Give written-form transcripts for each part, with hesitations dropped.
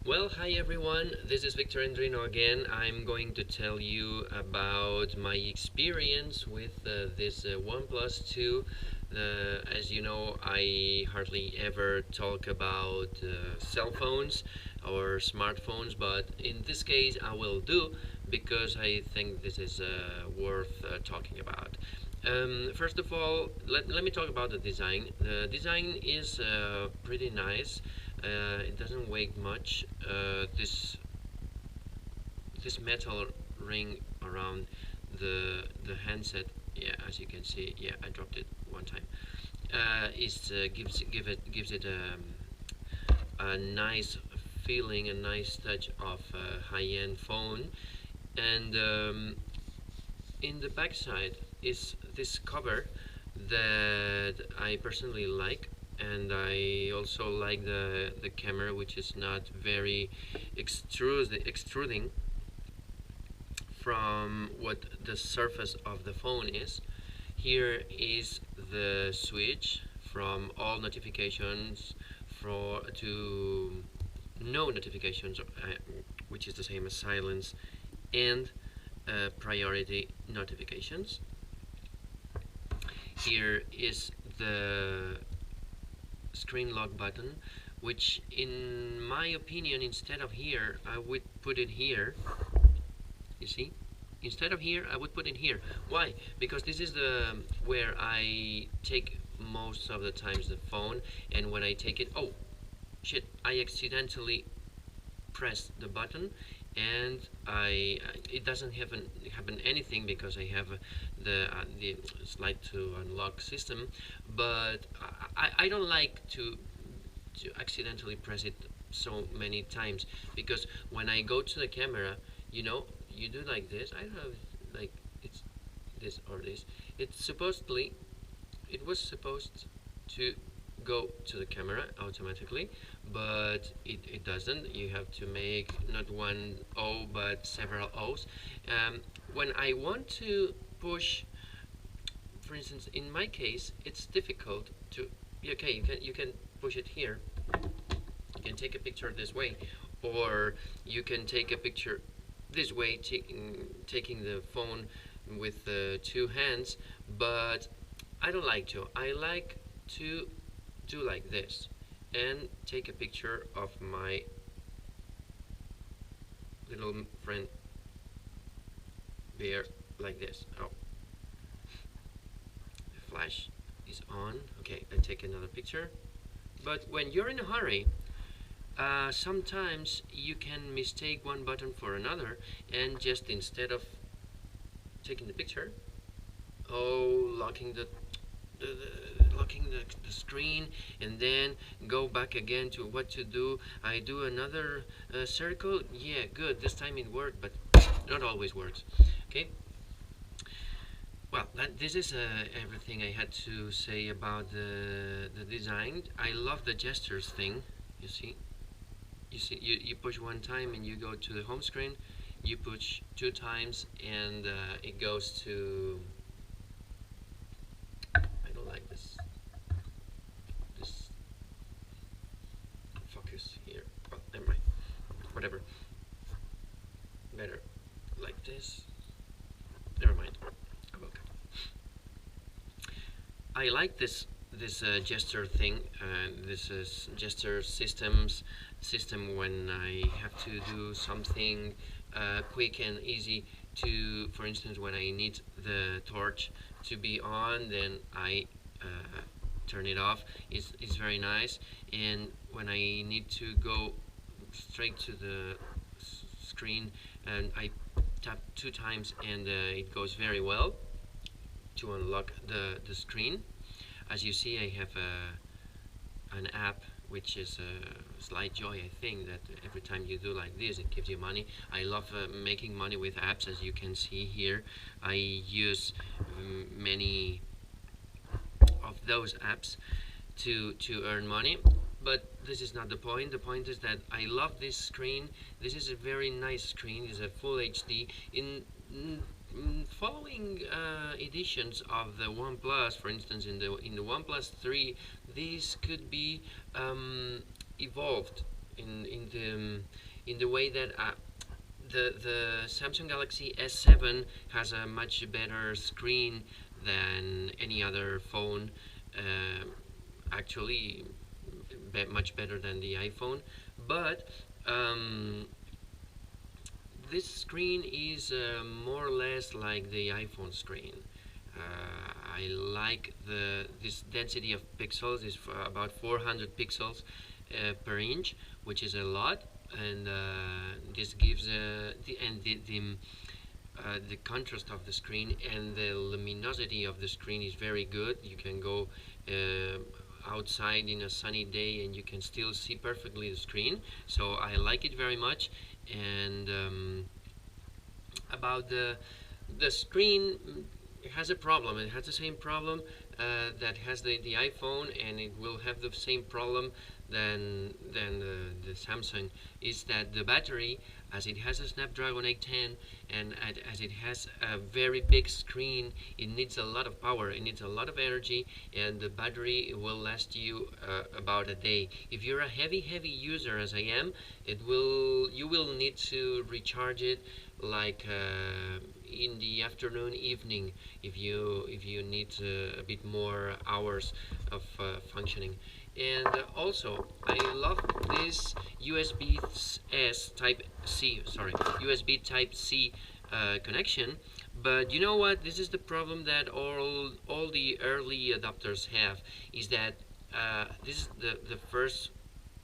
Well, hi everyone, this is Victor Andrino again. I'm going to tell you about my experience with this OnePlus 2. As you know, I hardly ever talk about cell phones or smartphones, but in this case I will do because I think this is worth talking about. First of all, let me talk about the design. The design is pretty nice. It doesn't weigh much. This metal ring around the handset, yeah, as you can see, yeah, I dropped it one time. Is gives it a nice feeling, a nice touch of a high-end phone, and in the back side is this cover that I personally like, and I also like the camera, which is not very extruding from what the surface of the phone is. Here is the switch from all notifications to no notifications, which is the same as silence, and priority notifications. Here is the screen lock button, which in my opinion, instead of here, I would put it here. You see, instead of here I would put it here. Why? Because this is the where I take most of the times the phone, and when I take it, oh shit, I accidentally press the button, and it doesn't happen anything because I have the slide to unlock system, but I don't like to accidentally press it so many times, because when I go to the camera, you know, you do like this. I don't know, like it's this or this. It was supposed to go to the camera automatically, but it doesn't. You have to make not one O but several O's. When I want to push, for instance, in my case, it's difficult to. Okay, you can push it here. You can take a picture this way, or you can take a picture this way, taking the phone with two hands. But I don't like to. I like to do like this and take a picture of my little friend bear like this. Oh, the flash is on. Okay, I take another picture. But when you're in a hurry, sometimes you can mistake one button for another, and just instead of taking the picture, locking the screen, and then go back again to what to do. I do another circle. Yeah, good. This time it worked, but not always works. Okay. Well, this is everything I had to say about the design. I love the gestures thing. You see, you push one time and you go to the home screen. You push two times and it goes to. I don't like this focus here. Well, never mind. Whatever. Better like this. Never mind. Okay. I like this gesture thing. This is gesture system when I have to do something quick and easy. For instance, when I need the torch to be on, then I turn it off. It's very nice. And when I need to go straight to the screen, and I tap two times, and it goes very well to unlock the screen. As you see, I have an app which is Slide Joy. I think that every time you do like this, it gives you money. I love making money with apps. As you can see here, I use many of those apps to earn money. But this is not the point. The point is that I love this screen. This is a very nice screen. It's a full HD. In following editions of the OnePlus, for instance, in the OnePlus 3, this could be evolved in the way that the Samsung Galaxy S7 has a much better screen than any other phone. Uh, Actually, much better than the iPhone, but this screen is more or less like the iPhone screen. I like this density of pixels is about 400 pixels per inch, which is a lot, and this gives the contrast of the screen and the luminosity of the screen is very good. You can go outside in a sunny day and you can still see perfectly the screen. So I like it very much. And about the screen, it has a problem. It has the same problem that has the iPhone, and it will have the same problem than the Samsung. Is that the battery, as it has a Snapdragon 810 and as it has a very big screen, it needs a lot of power, it needs a lot of energy, and the battery will last you about a day. If you're a heavy user as I am, you will need to recharge it like in the afternoon, evening, if you need a bit more hours of functioning. And also, I love this USB Type C connection. But you know what? This is the problem that all the early adopters have. Is that this is the first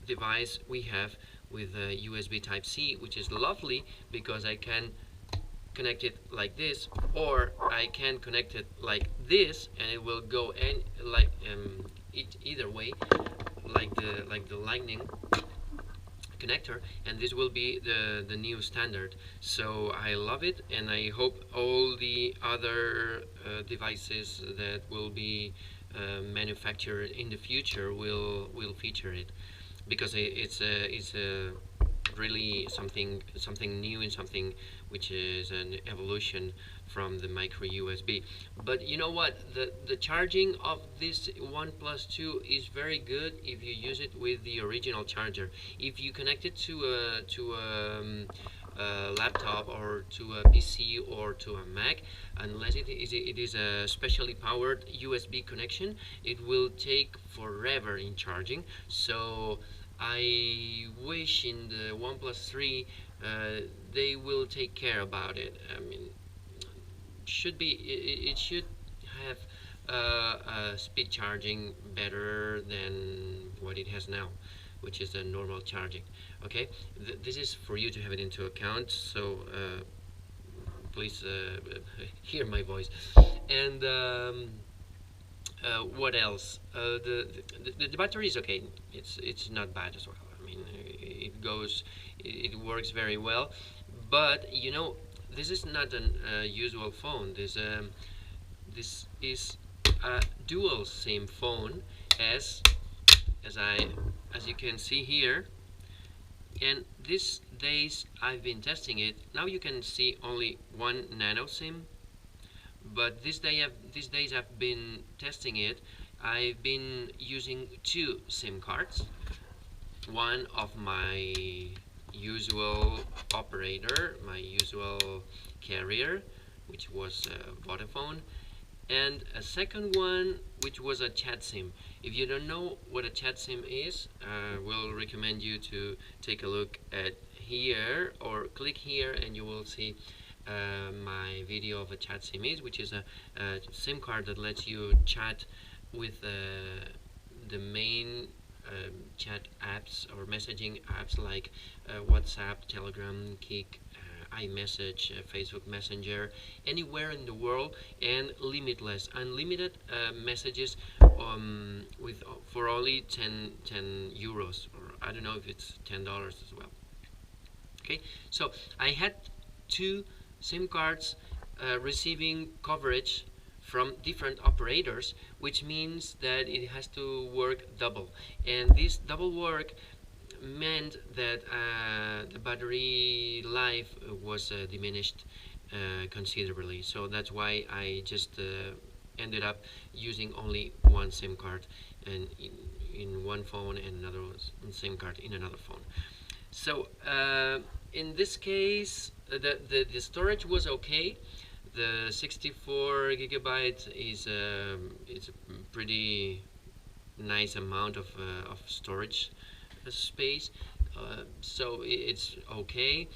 device we have with USB Type C, which is lovely because I can connect it like this, or I can connect it like this, and it will go either way, like the lightning connector, and this will be the new standard. So I love it, and I hope all the other devices that will be manufactured in the future will feature it, because it's a really something new and something which is an evolution from the micro USB. But you know what? The charging of this OnePlus 2 is very good if you use it with the original charger. If you connect it to a laptop or to a PC or to a Mac, unless it is a specially powered USB connection, it will take forever in charging. So I wish in the OnePlus 3 they will take care about it. I mean, it should have speed charging better than what it has now, which is a normal charging. Okay, this is for you to have it into account. So please hear my voice. And what else? The battery is okay. It's not bad as well. I mean, it works very well. But you know, this is not an usual phone. This is a dual SIM phone, as as you can see here. And these days I've been testing it. Now you can see only one nano SIM, but these days I've been testing it. I've been using two SIM cards, one of my usual operator, my usual carrier, which was Vodafone, and a second one which was a chat SIM. If you don't know what a chat SIM is, we'll recommend you to take a look at here, or click here and you will see my video of a chat SIM is, which is a SIM card that lets you chat with the main chat apps or messaging apps like WhatsApp, Telegram, Kik, iMessage, Facebook Messenger, anywhere in the world, and unlimited messages with for only 10 euros, or I don't know if it's $10 as well. Okay, so I had two SIM cards receiving coverage from different operators, which means that it has to work double, and this double work meant that the battery life was diminished considerably. So that's why I just ended up using only one SIM card, and in one phone, and another SIM card in another phone. So in this case, the storage was okay. The 64 gigabyte is a pretty nice amount of storage space, so it's okay.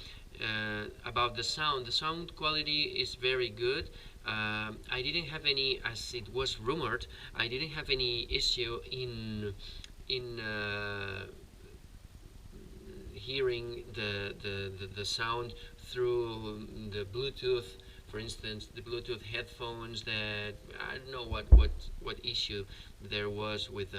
About the sound quality is very good. I didn't have any, as it was rumored, I didn't have any issue in hearing the sound through the Bluetooth. For instance, the Bluetooth headphones, that I don't know what issue there was with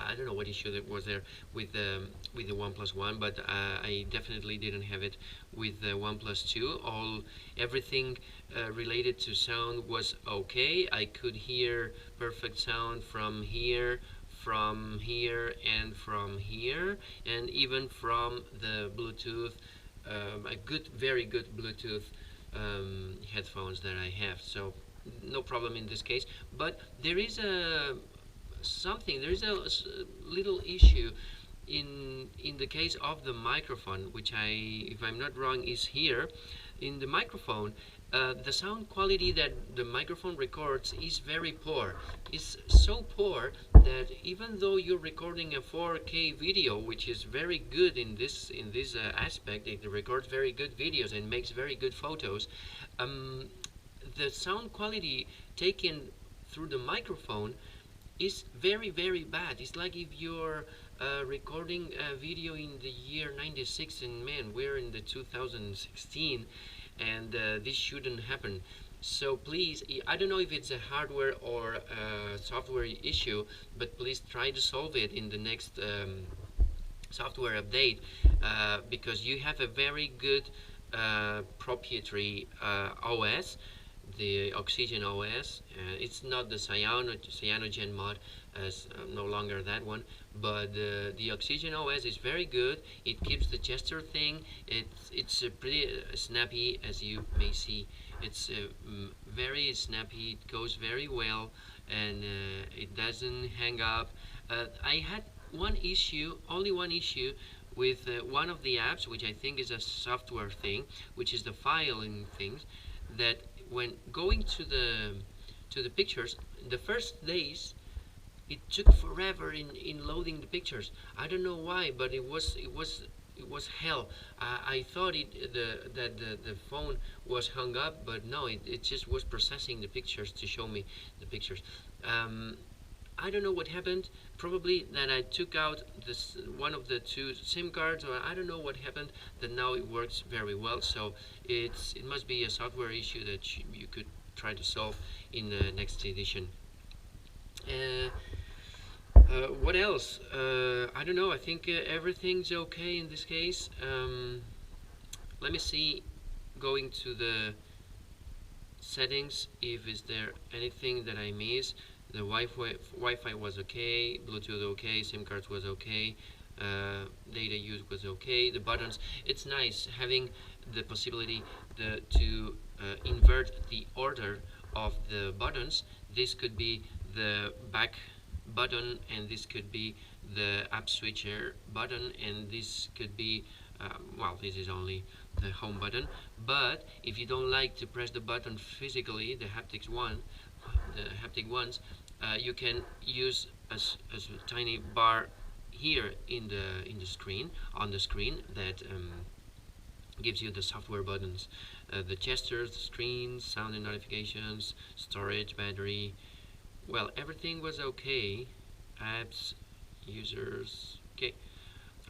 I don't know what issue that was there with the OnePlus One, but I definitely didn't have it with the OnePlus Two. Everything related to sound was okay. I could hear perfect sound from here, and from here, and even from the Bluetooth, very good Bluetooth headphones that I have. So no problem in this case. But there is there is a little issue in the case of the microphone, which if I'm not wrong, is here. In the microphone, the sound quality that the microphone records is very poor. It's so poor that even though you're recording a 4K video, which is very good in this aspect, it records very good videos and makes very good photos, the sound quality taken through the microphone is very bad. It's like if you're recording a video in the year 96, and man, we're in the 2016, and this shouldn't happen. So please, I don't know if it's a hardware or a software issue, but please try to solve it in the next software update, because you have a very good proprietary OS, the Oxygen OS. It's not the Cyanogen mod, as no longer that one, but the Oxygen OS is very good. It keeps the gesture thing. It's pretty snappy, as you may see. It's very snappy. It goes very well, and it doesn't hang up. I had only one issue with one of the apps, which I think is a software thing, which is the filing things, that when going to the pictures, the first days it took forever in loading the pictures. I don't know why, but it was hell. I thought that the phone was hung up, but no, it just was processing the pictures to show me the pictures. I don't know what happened. Probably that I took out one of the two SIM cards, or I don't know what happened. That now it works very well. So it must be a software issue that you could try to solve in the next edition. What else? I don't know. I think everything's okay in this case. Let me see. Going to the settings, if is there anything that I miss. The Wi-Fi was okay, Bluetooth okay, SIM cards was okay, data use was okay. The buttons, it's nice having the possibility to invert the order of the buttons. This could be the back button, and this could be the app switcher button, and this could be well, this is only the home button. But if you don't like to press the button physically, the haptic ones, you can use a tiny bar here in the screen, on the screen, that gives you the software buttons, the gestures, the screens, sound and notifications, storage, battery. Well, everything was okay. Apps, users, okay.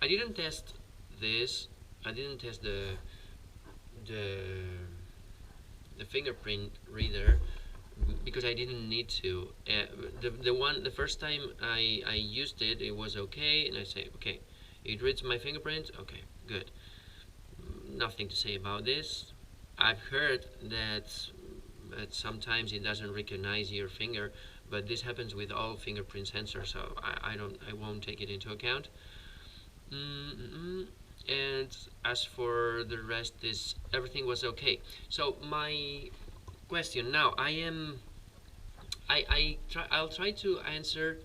I didn't test this. I didn't test the fingerprint reader, because I didn't need to. The first time I used it, it was okay, and I say, okay, it reads my fingerprint. Okay, good. Nothing to say about this. I've heard that sometimes it doesn't recognize your finger, but this happens with all fingerprint sensors, so I won't take it into account. And as for the rest, everything was okay. So my question now, I am I'll try to answer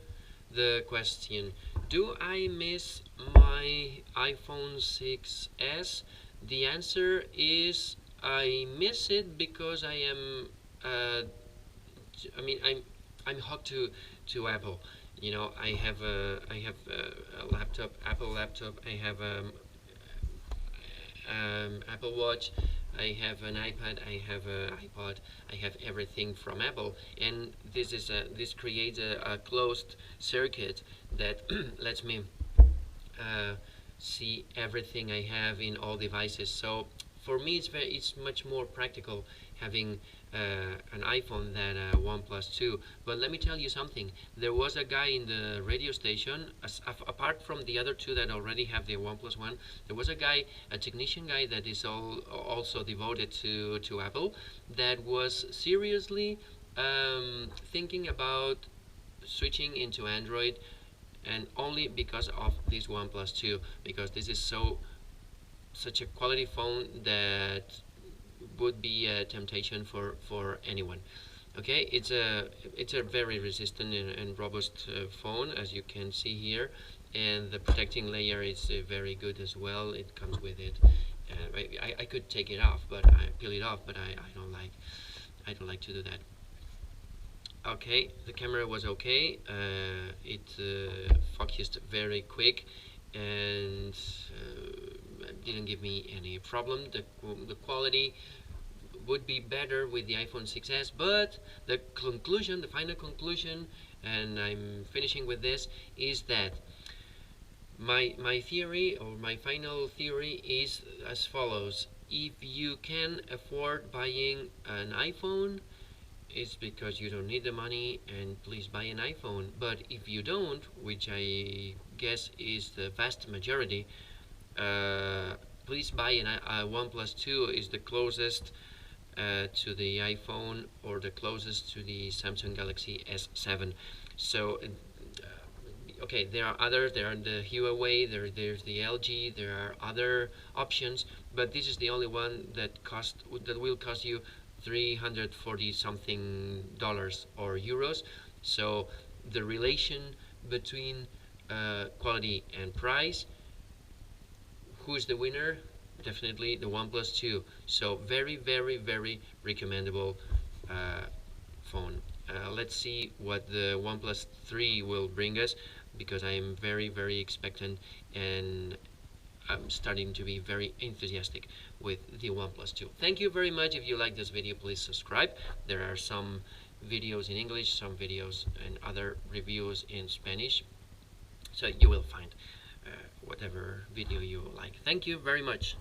the question. Do I miss my iPhone 6s? The answer is I miss it because I am I mean I'm hooked to Apple. You know, I have a laptop, Apple laptop. I have Apple Watch. I have an iPad. I have an iPod. I have everything from Apple, and this creates a closed circuit that lets me uh, see everything I have in all devices. So for me, it's much more practical having an iPhone than a OnePlus 2. But let me tell you something. There was a guy in the radio station, apart from the other two that already have the OnePlus One. There was a guy, a technician guy that is also devoted to Apple, that was seriously thinking about switching into Android, and only because of this OnePlus 2, because this is such a quality phone that would be a temptation for anyone. Okay, it's a very resistant and robust phone, as you can see here, and the protecting layer is very good as well. It comes with it. I could take it off, but I peel it off, but I don't like to do that. Okay, the camera was okay. It focused very quick and didn't give me any problem. The quality would be better with the iPhone 6s, but the conclusion, the final conclusion, and I'm finishing with this, is that my theory, or my final theory, is as follows. If you can afford buying an iPhone, it's because you don't need the money, and please buy an iPhone. But if you don't, which I guess is the vast majority, please buy a OnePlus 2. Is the closest to the iPhone, or the closest to the Samsung Galaxy S7. So okay, there are others. There are the Huawei, there's the LG, there are other options, but this is the only one that will cost you 340 something dollars or euros. So the relation between quality and price, who's the winner? Definitely the OnePlus 2. So very, very, very recommendable phone. Let's see what the OnePlus 3 will bring us, because I am very, very expectant, and I'm starting to be very enthusiastic with the OnePlus 2. Thank you very much. If you like this video, please subscribe. There are some videos in English, some videos and other reviews in Spanish, so you will find whatever video you like. Thank you very much.